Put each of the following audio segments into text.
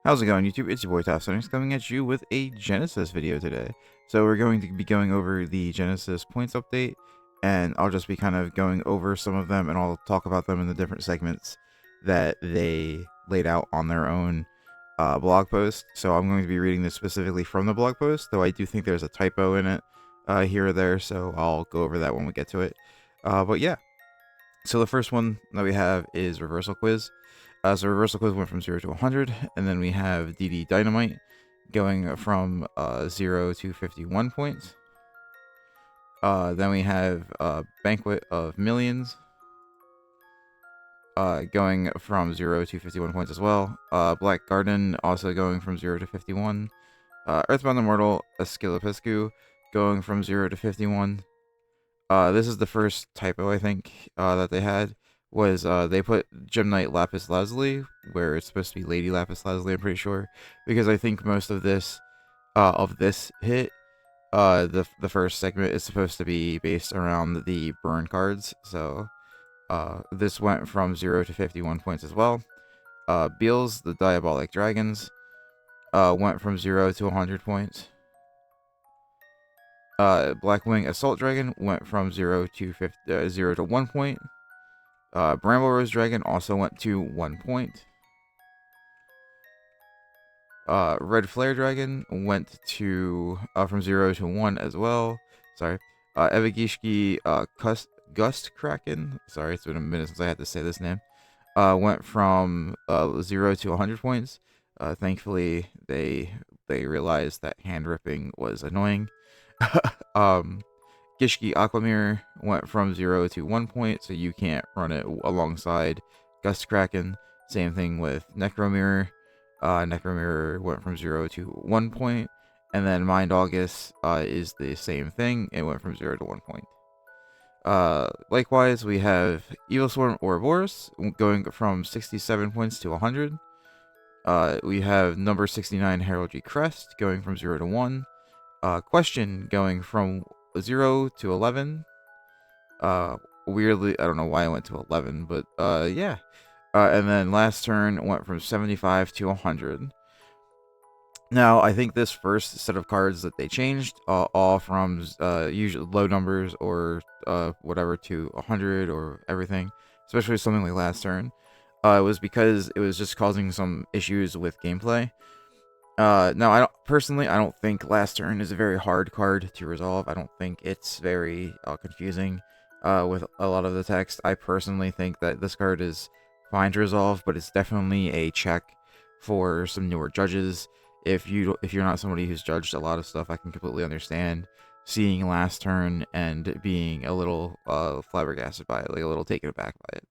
How's it going, YouTube? It's your boy Top coming at you with a Genesis video today. So we're going to be going over the Genesis points update, and I'll just be kind of going over some of them, and I'll talk about them in the different segments that they laid out on their own blog post. So I'm going to be reading this specifically from the blog post, though I do think there's a typo in it here or there, so I'll go over that when we get to it. But yeah, so the first one that we have is Reversal Quiz. So Reversal Quiz went from 0 to 100, and then we have DD Dynamite going from 0 to 51 points. Then we have Banquet of Millions going from 0 to 51 points as well. Black Garden also going from 0 to 51. Earthbound Immortal Esquilapiscu going from 0 to 51. This is the first typo, I think, that they had, was they put Gem Knight Lapis Lazuli, where it's supposed to be Lady Lapis Lazuli, I'm pretty sure, because I think most of this hit, the first segment is supposed to be based around the burn cards, so this went from 0 to 51 points as well. Beals, the Diabolic Dragons, went from 0 to 100 points. Blackwing Assault Dragon went from 0 to 1 point. Bramble Rose Dragon also went to 1 point. Red Flare Dragon went to from 0 to 1 as well. Sorry. Evagishki Gust Kraken. Sorry, it's been a minute since I had to say this name. Went from 0 to 100 points. Thankfully, they realized that hand ripping was annoying. Gishki Aquamirror went from 0 to 1 point, so you can't run it alongside Gust Kraken. Same thing with Necromirror. Necromirror went from 0 to 1 point, and then Mind August is the same thing. It went from 0 to 1 point. Likewise, we have Evil Swarm Ouroboros going from 67 points to 100. We have number 69 Heraldry Crest going from 0 to 1. Question going from 0 to 11. Weirdly, I don't know why I went to 11, but yeah. And then last turn went from 75 to 100. Now, I think this first set of cards that they changed, all from usually low numbers or whatever to 100 or everything, especially something like last turn, was because it was just causing some issues with gameplay. Now, I don't think last turn is a very hard card to resolve. I don't think it's very confusing with a lot of the text. I personally think that this card is fine to resolve, but it's definitely a check for some newer judges. If you're not somebody who's judged a lot of stuff, I can completely understand seeing last turn and being a little flabbergasted by it, like a little taken aback by it.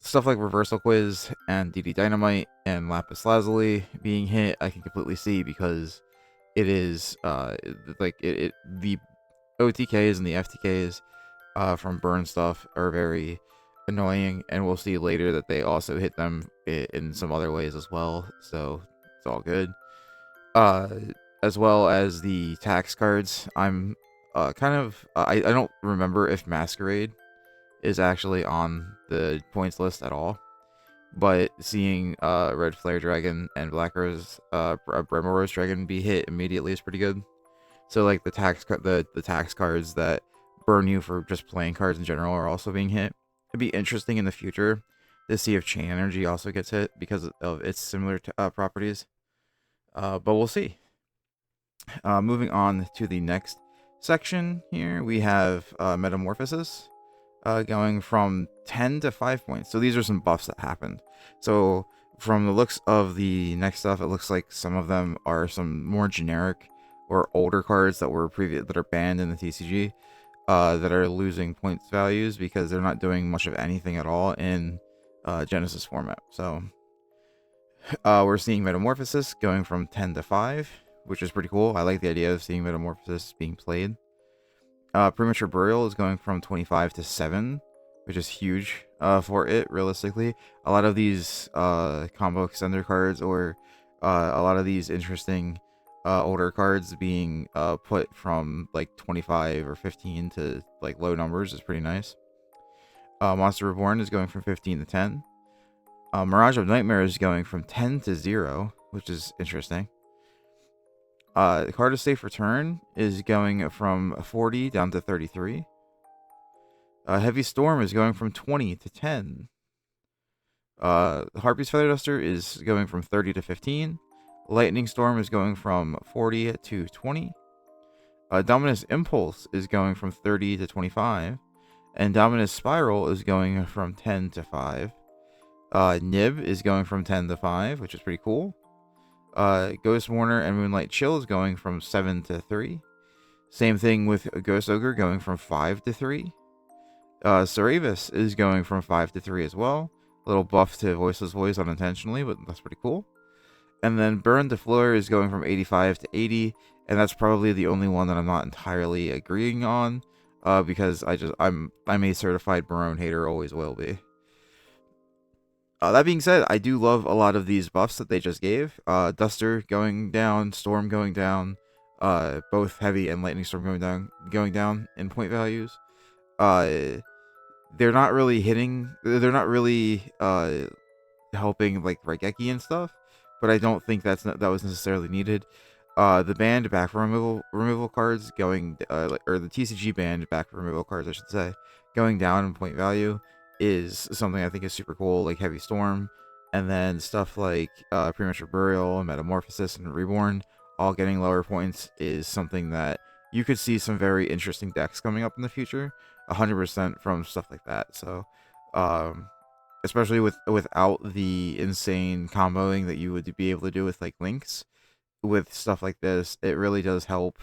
Stuff like Reversal Quiz and DD Dynamite and Lapis Lazuli being hit, I can completely see, because it is the OTKs and the FTKs from burn stuff are very annoying, and we'll see later that they also hit them in some other ways as well, so it's all good. As well as the tax cards, I'm I don't remember if Masquerade is actually on the points list at all, but seeing Red Flare Dragon and Black Rose, Bramble Rose Dragon be hit immediately is pretty good. So like the tax cards that burn you for just playing cards in general are also being hit. It'd be interesting in the future to see if Chain Energy also gets hit because of its similar properties. But we'll see. Moving on to the next section here, we have Metamorphosis. Going from 10 to 5 points. So these are some buffs that happened. So from the looks of the next stuff, it looks like some of them are some more generic or older cards that were that are banned in the TCG that are losing points values because they're not doing much of anything at all in Genesis format. So we're seeing Metamorphosis going from 10 to 5, which is pretty cool. I like the idea of seeing Metamorphosis being played. Premature Burial is going from 25 to 7, which is huge for it, realistically. A lot of these combo extender cards, or a lot of these interesting older cards being put from like 25 or 15 to like low numbers is pretty nice. Monster Reborn is going from 15 to 10. Mirage of Nightmare is going from 10 to 0, which is interesting. Card of Safe Return is going from 40 down to 33. Heavy Storm is going from 20 to 10. Harpy's Feather Duster is going from 30 to 15. Lightning Storm is going from 40 to 20. Dominus Impulse is going from 30 to 25. And Dominus Spiral is going from 10 to 5. Nib is going from 10 to 5, which is pretty cool. Ghost Warner and Moonlight Chill is going from 7 to 3. Same thing with Ghost Ogre going from 5 to 3. Cerevis is going from 5 to 3 as well. A little buff to Voiceless Voice unintentionally, but that's pretty cool. And then Burn to Fleur is going from 85 to 80, and that's probably the only one that I'm not entirely agreeing on, because I'm a certified Barone hater, always will be. That being said, I do love a lot of these buffs that they just gave. Duster going down, Storm going down, both Heavy and Lightning Storm going down in point values. They're not really helping like Raigeki and stuff, but I don't think that was necessarily needed. The banned back removal cards going, or the TCG banned back removal cards, I should say, going down in point value is something I think is super cool, like Heavy Storm, and then stuff like Premature Burial, Metamorphosis, and Reborn, all getting lower points is something that you could see some very interesting decks coming up in the future, 100% from stuff like that. So, especially without the insane comboing that you would be able to do with like links, with stuff like this, it really does help.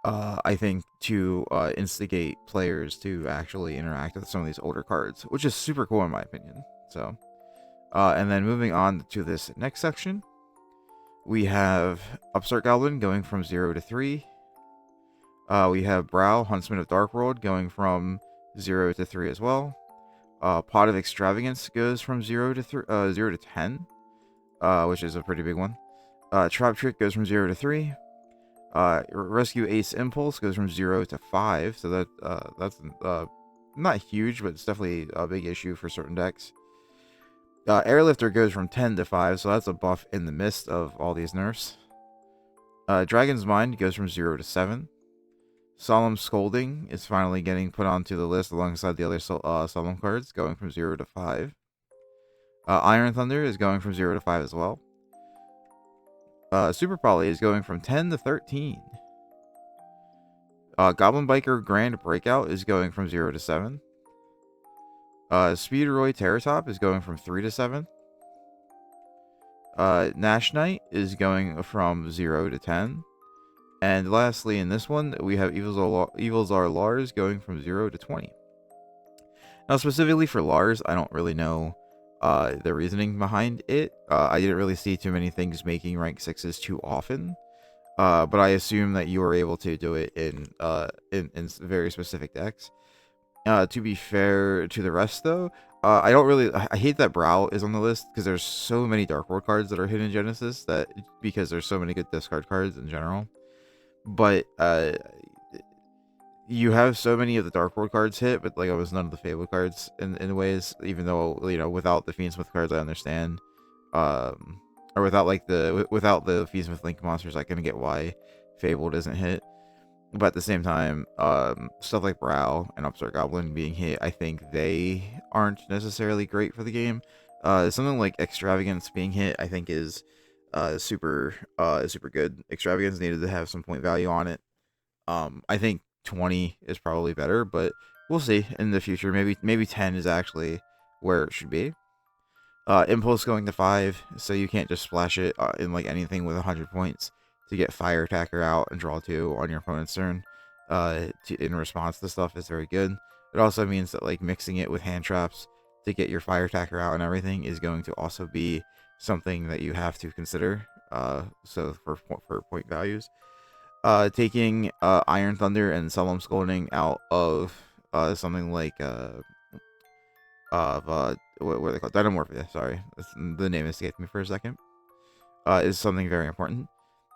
I think to instigate players to actually interact with some of these older cards, which is super cool in my opinion. So, and then moving on to this next section, we have Upstart Goblin going from 0 to 3. We have Brow, Huntsman of Darkworld, going from 0 to 3 as well. Pot of Extravagance goes from 0 to 10, which is a pretty big one. Trap Trick goes from 0 to 3. Rescue Ace Impulse goes from 0 to 5, so that's not huge, but it's definitely a big issue for certain decks. Airlifter goes from 10 to 5, so that's a buff in the midst of all these nerfs. Dragon's Mind goes from 0 to 7. Solemn Scolding is finally getting put onto the list alongside the other Solemn cards, going from 0 to 5. Iron Thunder is going from 0 to 5 as well. Super Poly is going from 10 to 13. Goblin Biker Grand Breakout is going from 0 to 7. Speedroy Terratop is going from 3 to 7. Nash Knight is going from 0 to 10. And lastly, in this one, we have Evilzar Lars going from 0 to 20. Now, specifically for Lars, I don't really know the reasoning behind it. I didn't really see too many things making rank 6s too often. But I assume that you were able to do it in very specific decks. To be fair to the rest, though, I hate that Brow is on the list, because there's so many Dark World cards that are hidden in Genesis, because there's so many good discard cards in general. But you have so many of the Dark World cards hit, but like almost none of the Fable cards in ways, even though, you know, without the Fiendsmith cards I understand. Or without the Fiendsmith Link monsters, I can get why Fable doesn't hit. But at the same time, stuff like Brow and Upstart Goblin being hit, I think they aren't necessarily great for the game. Something like Extravagance being hit, I think is super good. Extravagance needed to have some point value on it. I think 20 is probably better, but we'll see in the future. Maybe 10 is actually where it should be. Impulse going to 5, so you can't just splash it in like anything with 100 points to get Fire Attacker out and draw 2 on your opponent's turn. In response to stuff is very good. It also means that like mixing it with hand traps to get your Fire Attacker out and everything is going to also be something that you have to consider. So for point values, taking Iron Thunder and Solemn Scolding out of something like what are they called? Dynamorphia. Sorry, the name escaped me for a second. Is something very important.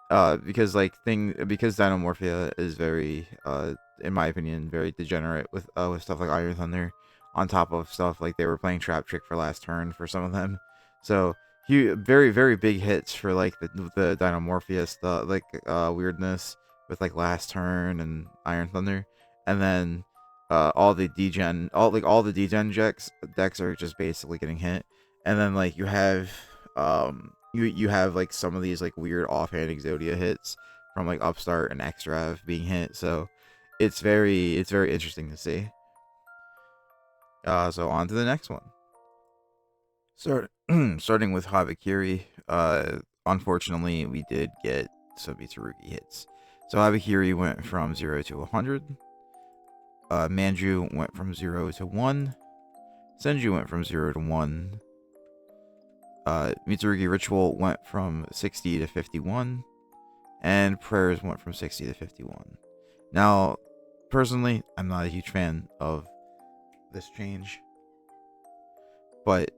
Because Dynamorphia is very, in my opinion, very degenerate with stuff like Iron Thunder. on top of stuff like they were playing Trap Trick for last turn for some of them. So very very big hits for like the Dynamorpheus weirdness with like last turn and Iron Thunder, and then all the degen all the degen decks are just basically getting hit, and then like you have you have like some of these like weird offhand Exodia hits from like Upstart and Xrav being hit, so it's very interesting to see. So on to the next one. Starting with Habakiri, unfortunately we did get some Mitsurugi hits. So Habakiri went from 0 to 100. Manju went from 0 to 1. Senju went from 0 to 1. Mitsurugi Ritual went from 60 to 51. And Prayers went from 60 to 51. Now, personally, I'm not a huge fan of this change. But,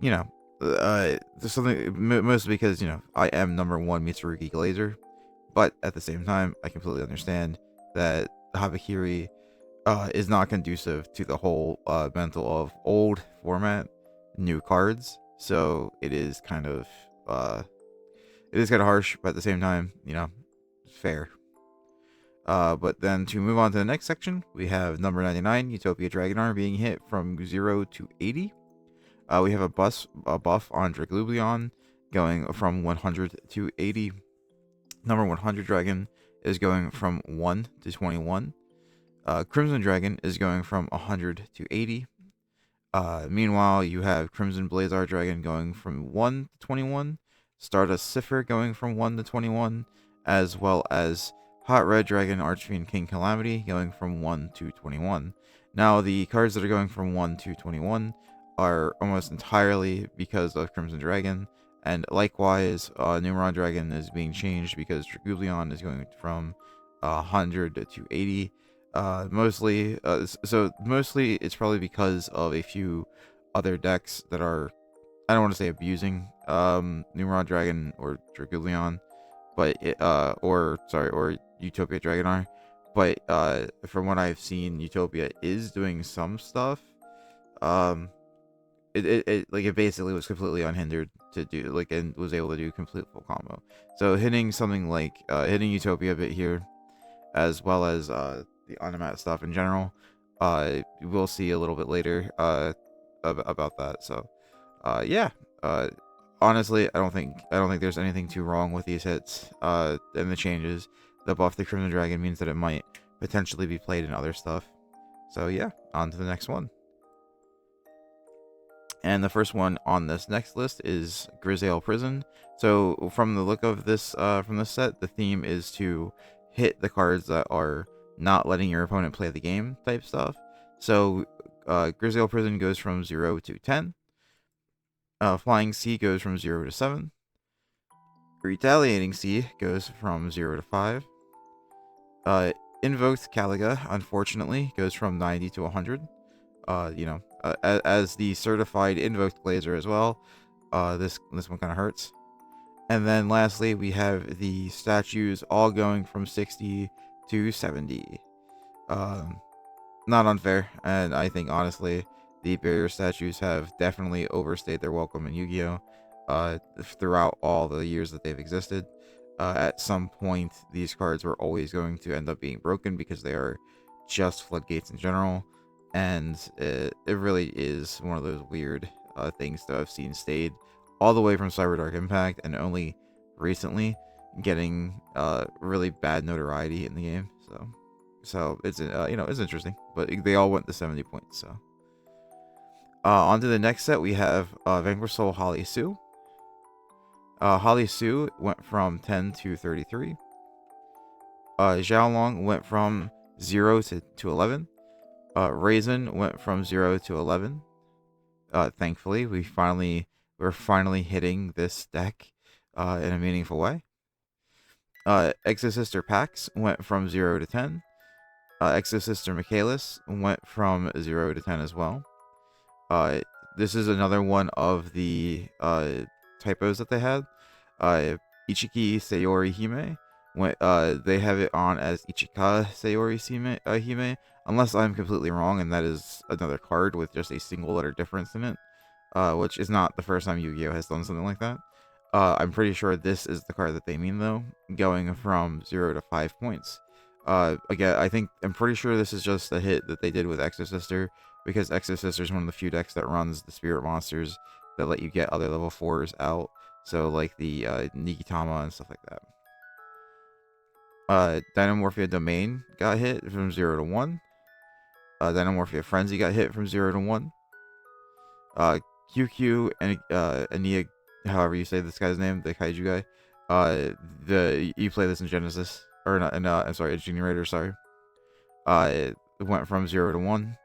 you know, there's something, mostly because, you know, I am number 1 Mitsurugi Glazer. But at the same time, I completely understand that Habakiri is not conducive to the whole mental of old format, new cards. So it is kind of harsh, but at the same time, you know, fair. But then to move on to the next section, we have number 99, Utopia Dragonar, being hit from 0 to 80. We have a buff on Draglublion going from 100 to 80. Number 100 Dragon is going from 1 to 21. Crimson Dragon is going from 100 to 80. Meanwhile, you have Crimson Blazar Dragon going from 1 to 21. Stardust Cipher going from 1 to 21. As well as Hot Red Dragon Archfiend King Calamity going from 1 to 21. Now, the cards that are going from 1 to 21 are almost entirely because of Crimson Dragon. And likewise, Numeron Dragon is being changed because Dragoublion is going from 100 to 80. Mostly it's probably because of a few other decks that are, I don't want to say abusing Numeron Dragon or Dragoublion, but or Utopia Dragonar, but from what I've seen, Utopia is doing some stuff. It basically was completely unhindered to do, like, and was able to do complete full combo. So hitting something like hitting Utopia a bit here, as well as the Onomat stuff in general, we'll see a little bit later about that. So yeah, honestly, I don't think there's anything too wrong with these hits and the changes. The buff the Crimson Dragon means that it might potentially be played in other stuff. So yeah, on to the next one. And the first one on this next list is Grisaille Prison. So from the look of this from this set, the theme is to hit the cards that are not letting your opponent play the game type stuff. So Grisaille Prison goes from 0 to 10. Flying Sea goes from 0 to 7. Retaliating Sea goes from 0 to 5. Invoked Caliga, unfortunately, goes from 90 to 100. As the certified invoked Glazer as well, this one kind of hurts. And then lastly, we have the statues all going from 60 to 70. Not unfair, and I think honestly, the barrier statues have definitely overstayed their welcome in Yu-Gi-Oh! Throughout all the years that they've existed. At some point, these cards were always going to end up being broken because they are just floodgates in general. And it really is one of those weird things that I've seen stayed all the way from Cyber Dark Impact and only recently getting really bad notoriety in the game. So it's it's interesting, but they all went to 70 points. So on to the next set, we have Vanquish Soul Holly Sue. Holly Sue went from 10 to 33. Xiaolong went from 0 to 11. Raisin went from 0 to 11. Thankfully, we're finally hitting this deck in a meaningful way. Exosister Pax went from 0 to 10. Exosister Michaelis went from 0 to 10 as well. This is another one of the typos that they had. Ichiki Sayori Hime went, they have it on as Ichika Sayori Hime. unless I'm completely wrong, and that is another card with just a single letter difference in it, which is not the first time Yu-Gi-Oh has done something like that. I'm pretty sure this is the card that they mean, though, going from 0 to 5 points. Again, I'm pretty sure this is just a hit that they did with Exosister, because Exosister is one of the few decks that runs the Spirit Monsters that let you get other level 4s out, so like the Nikitama and stuff like that. Dynamorphia Domain got hit from 0 to 1. Dynamorphia Frenzy got hit from 0 to 1. QQ and Ania, however you say this guy's name, the kaiju guy. You play this in GENESYS, or not? I'm sorry, Generator. Sorry. It went from 0 to 1.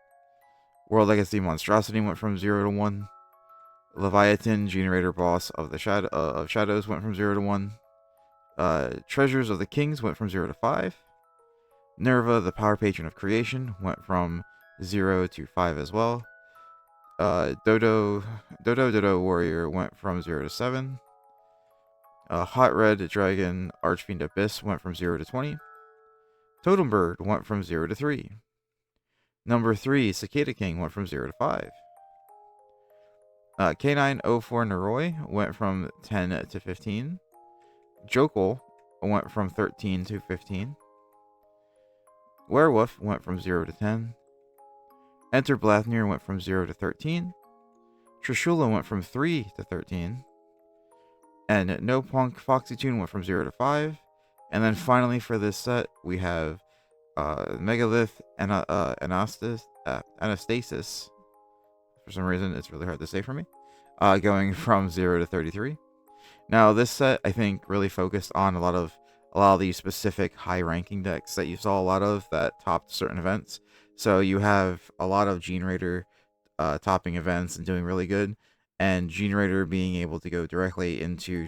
World Legacy Monstrosity went from 0 to 1. Leviathan, Generator Boss of the Shadows, went from 0 to 1. Treasures of the Kings went from 0 to 5. Nerva, the Power Patron of Creation, went from 0 to 5 as well. Dodo Warrior went from 0 to 7. Hot Red Dragon Archfiend Abyss went from 0 to 20. Totem Bird went from 0 to 3. Number 3, Cicada King, went from 0 to 5. K904 Noroi went from 10 to 15. Jokel went from 13 to 15. Werewolf went from 0 to 10. Enter Blathnir went from 0 to 13. Trishula went from 3 to 13. And No Punk Foxy Tune went from 0 to 5. And then finally for this set, we have Megalith and Anastasis. For some reason, it's really hard to say for me. Going from 0 to 33. Now, this set, I think, really focused on a lot of these specific high-ranking decks that you saw a lot of that topped certain events. So you have a lot of Generator topping events and doing really good, and Generator being able to go directly into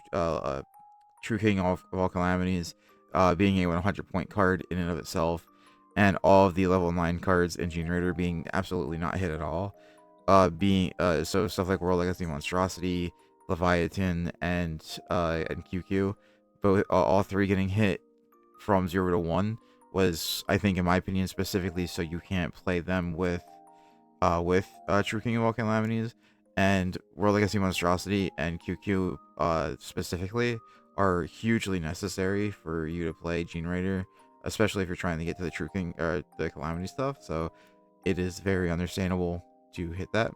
True King of all Calamities, being a 100-point card in and of itself, and all of the level 9 cards in Generator being absolutely not hit at all. So stuff like World Legacy Monstrosity, Leviathan, and QQ, both all three getting hit from 0 to 1 was, I think, in my opinion, specifically so you can't play them with True King of all Calamities, and World Legacy Monstrosity and QQ specifically are hugely necessary for you to play Generator, especially if you're trying to get to the True King or the Calamity stuff. So it is very understandable to hit that.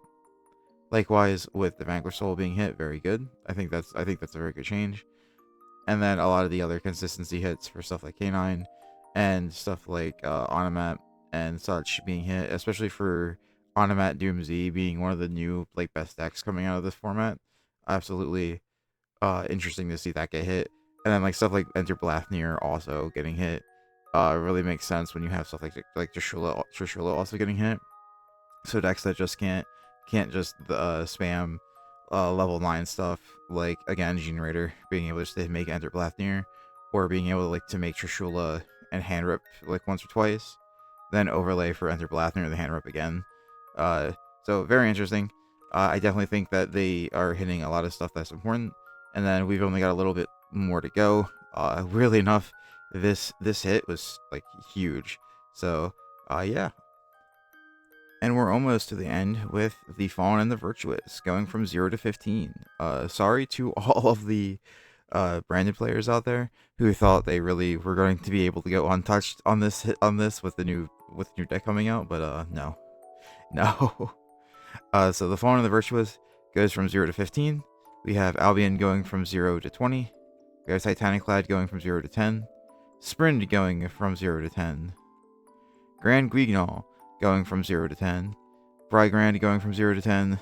Likewise with the Vanquish Soul being hit, very good. I think that's a very good change. And then a lot of the other consistency hits for stuff like K9 and stuff like Onomat and such being hit, especially for Onomat Doom Z being one of the new best decks coming out of this format. Absolutely interesting to see that get hit. And then stuff like Enter Blathnir also getting hit really makes sense when you have stuff like Trishula also getting hit. So decks that just can't just spam level 9 stuff, like again Generator being able to make Enter Blathnir, or being able to make Trishula and hand rip once or twice, then overlay for Enter Blathnir and the hand rip again. So very interesting. I definitely think that they are hitting a lot of stuff that's important, and then we've only got a little bit more to go. Weirdly enough, this hit was huge. So yeah. And we're almost to the end with the Fallen and the Virtuous, going from 0 to 15. Sorry to all of the branded players out there who thought they really were going to be able to go untouched on this with the new deck coming out, but no. So the Fallen and the Virtuous goes from 0 to 15. We have Albion going from 0 to 20. We have Titaniclad going from 0 to 10. Sprint going from 0 to 10. Grand Guignol going from 0 to 10. Brygrand going from 0 to 10.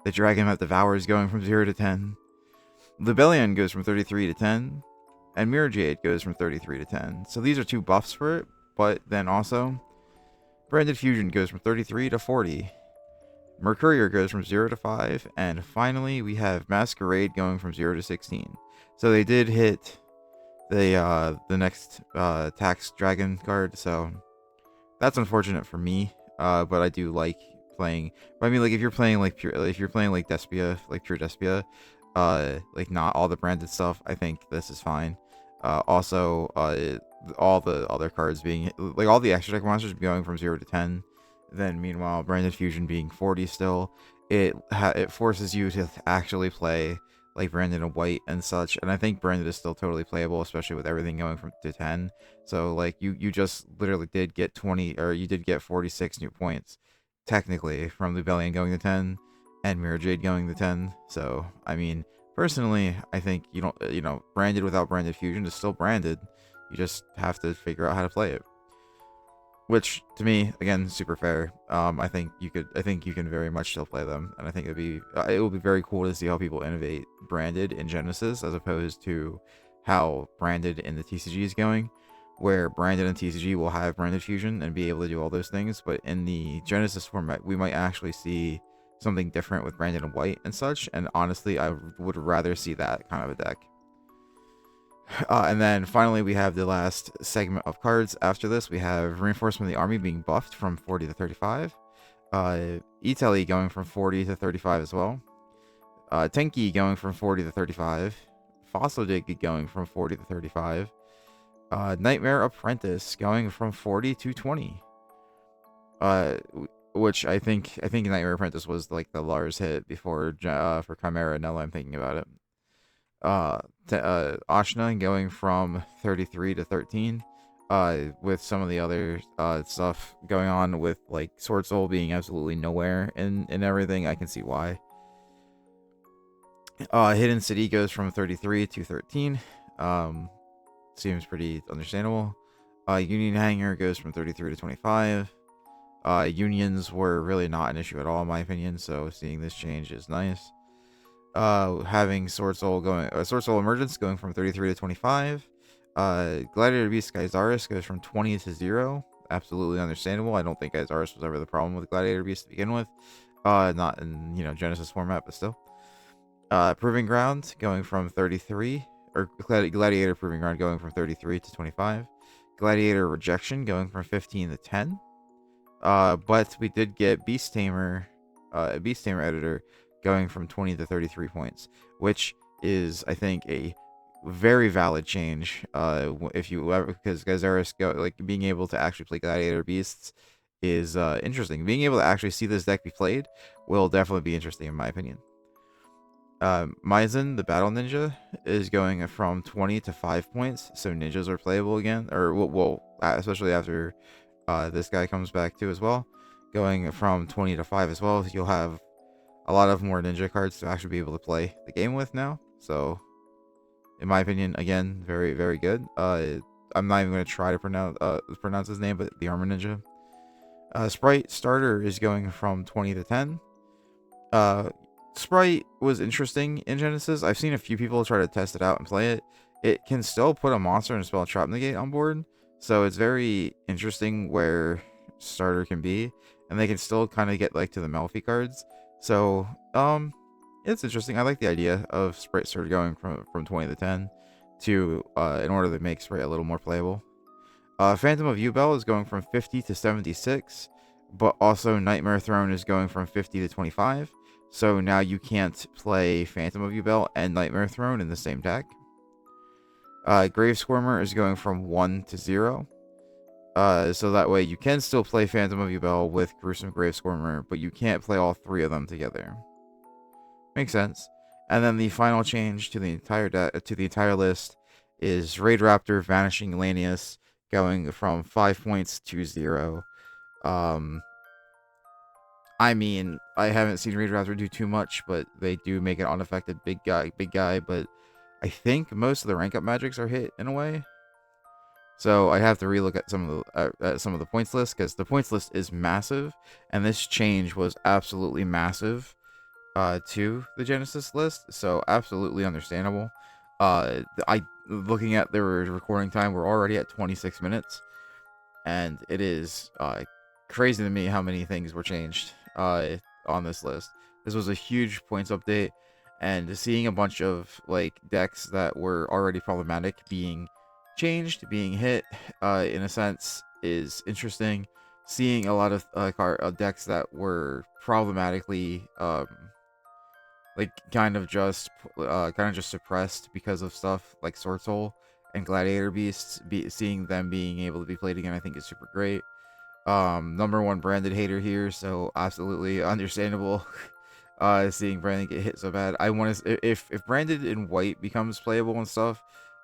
The Dragon that Devours going from 0 to 10. Libellion goes from 33 to 10. And Mirror Jade goes from 33 to 10. So these are two buffs for it, but then also Branded Fusion goes from 33 to 40. Mercurier goes from 0 to 5. And finally, we have Masquerade going from 0 to 16. So they did hit the next tax dragon card, so that's unfortunate for me, but I do like playing. But I mean, if you're playing Despia, pure Despia, not all the branded stuff, I think this is fine. Also, all the other cards being like all the extra deck monsters going from 0 to 10. Then meanwhile, Branded Fusion being 40 still, it forces you to actually play like Branded and White and such. And I think Branded is still totally playable, especially with everything going from to 10. So like you just literally did get 20, or you did get 46 new points technically from Lubellian going to 10 and Mirror Jade going to 10. So I mean, personally, I think you don't, Branded without Branded Fusion is still branded. You just have to figure out how to play it. Which to me, again, super fair. I think you can very much still play them, and I think it will be very cool to see how people innovate Branded in Genesis as opposed to how Branded in the TCG is going, where Branded and TCG will have Branded Fusion and be able to do all those things, but in the Genesis format, we might actually see something different with Branded and White and such. And honestly, I would rather see that kind of a deck. And then finally, we have the last segment of cards. After this, we have Reinforcement of the Army being buffed from 40 to 35. Italy going from 40 to 35 as well. Tenki going from 40 to 35. Fossil Dig going from 40 to 35. Nightmare Apprentice going from 40 to 20. Which I think Nightmare Apprentice was like the Lars hit before for Chimera. Now that I'm thinking about it. Ashna going from 33 to 13, with some of the other stuff going on with like Sword Soul being absolutely nowhere in everything. I can see why. Hidden City goes from 33 to 13. Seems pretty understandable. Union Hanger goes from 33 to 25. Unions were really not an issue at all in my opinion, so seeing this change is nice. Having Sword Soul Emergence going from 33 to 25. Gladiator Beast Skyzaris goes from 20 to 0. Absolutely understandable. I don't think Skyzaris was ever the problem with Gladiator Beast to begin with. Not in, Genesis format, but still. Proving Ground going from 33, or Gladiator Proving Ground going from 33 to 25. Gladiator Rejection going from 15 to 10. But we did get Beast Tamer Editor going from 20 to 33 points, which is, I think, a very valid change. If you ever, because Skyzaris being able to actually play Gladiator Beasts is interesting. Being able to actually see this deck be played will definitely be interesting in my opinion. Maizen, the Battle Ninja, is going from 20 to 5 points, so ninjas are playable again, or especially after this guy comes back too as well. Going from 20 to 5 as well, you'll have a lot of more ninja cards to actually be able to play the game with now. So, in my opinion, again, very, very good. I'm not even going to try to pronounce his name, but the Armor Ninja. Sprite Starter is going from 20 to 10. Sprite was interesting in Genesis. I've seen a few people try to test it out and play it. It can still put a monster and spell Trap Negate on board, so it's very interesting where Starter can be, and they can still kind of get like to the Melfi cards. So, it's interesting. I like the idea of Sprite Starter going from 20 to 10 to in order to make Sprite a little more playable. Phantom of Yubel is going from 50 to 76, but also Nightmare Throne is going from 50 to 25. So now you can't play Phantom of Yubel and Nightmare Throne in the same deck. Grave Squirmer is going from 1 to 0. So that way you can still play Phantom of Yubel with Gruesome Grave Squirmer, but you can't play all three of them together. Makes sense. And then the final change to the entire list is Raid Raptor Vanishing Lanius going from 5 points to 0. I mean, I haven't seen Raid Raptor do too much, but they do make an unaffected big guy, but I think most of the rank up magics are hit in a way. So I have to relook at some of the points list, because the points list is massive, and this change was absolutely massive to the Genesis list, so absolutely understandable. Looking at the recording time, we're already at 26 minutes, and it is crazy to me how many things were changed on this list. This was a huge points update, and seeing a bunch of like decks that were already problematic being changed, being hit in a sense, is interesting. Seeing a lot of decks that were problematically kind of just suppressed because of stuff like Sword Soul and Gladiator Beasts, seeing them being able to be played again, I think is super great. Number one branded hater here, so absolutely understandable. Seeing Branded get hit so bad. I want to, if Branded in white becomes playable and stuff,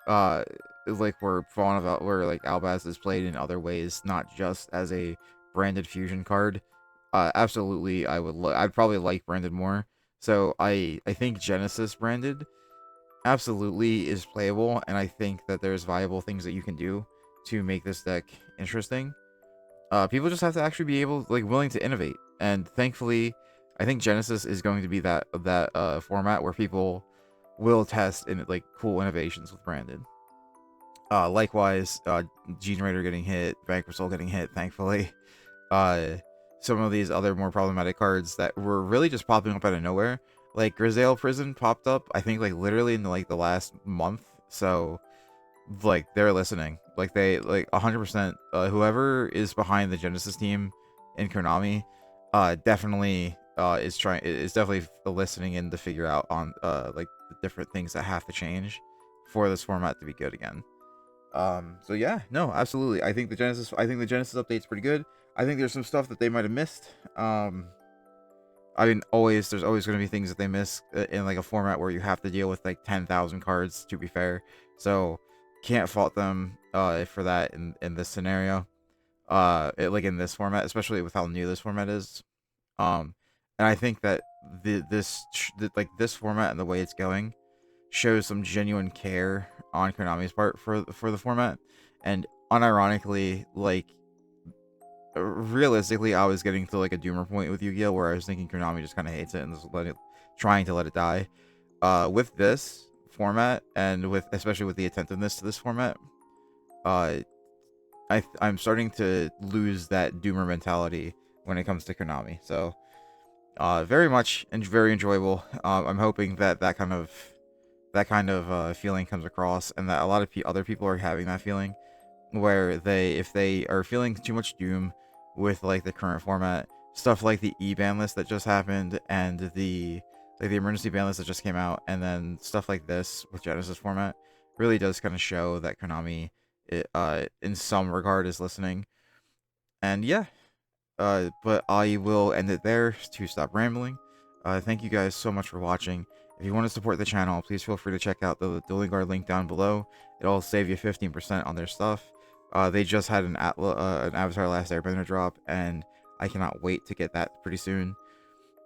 uh, like we're falling about where like Albaz is played in other ways, not just as a branded fusion card. Absolutely, I'd probably like Branded more. So I think Genesis Branded absolutely is playable, and I think that there's viable things that you can do to make this deck interesting. People just have to actually be able, like, willing to innovate, and thankfully, I think Genesis is going to be that format where people will test in like cool innovations with Branded. Likewise, Generator getting hit, Vanquish Soul getting hit, thankfully. Uh, some of these other more problematic cards that were really just popping up out of nowhere, like Grisaille Prison popped up, I think like literally in like the last month. So like they're listening, like they like 100%. Whoever is behind the Genesis team in Konami, definitely is definitely listening in to figure out on like the different things that have to change for this format to be good again. So yeah, no, absolutely. I think the Genesis update's pretty good. I think there's some stuff that they might have missed. I mean, there's always going to be things that they miss in like a format where you have to deal with like 10,000 cards, to be fair. So can't fault them for that in this scenario. Like in this format, especially with how new this format is. And I think that this format and the way it's going shows some genuine care on Konami's part for the format, and unironically, like realistically, I was getting to like a doomer point with Yu-Gi-Oh where I was thinking Konami just kind of hates it and is trying to let it die. With this format and with especially with the attentiveness to this format, I'm starting to lose that doomer mentality when it comes to Konami. So very much and very enjoyable. I'm hoping that kind of feeling comes across, and that a lot of other people are having that feeling, where if they are feeling too much doom with like the current format, stuff like the ban list that just happened and the emergency ban list that just came out, and then stuff like this with Genesis format really does kind of show that Konami, in some regard, is listening. And yeah, but I will end it there to stop rambling. Thank you guys so much for watching. If you want to support the channel, please feel free to check out the Dueling Guard link down below. It'll save you 15% on their stuff. They just had an Avatar Last Airbender drop, and I cannot wait to get that pretty soon.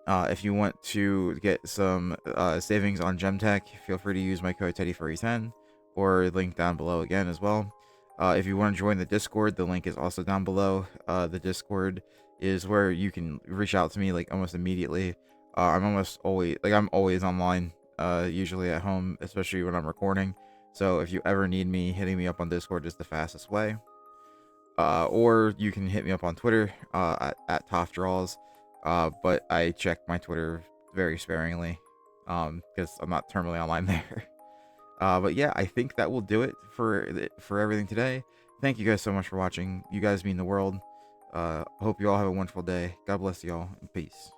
If you want to get some savings on Gemtech, feel free to use my code TeddyFurry10, or link down below again as well. If you want to join the Discord, the link is also down below. The Discord is where you can reach out to me like almost immediately. I'm always online, usually at home, especially when I'm recording. So if you ever need me, hitting me up on Discord is the fastest way. Or you can hit me up on Twitter at ToffDraws. But I check my Twitter very sparingly, because I'm not terminally online there. But yeah, I think that will do it for everything today. Thank you guys so much for watching. You guys mean the world. Hope you all have a wonderful day. God bless you all, and peace.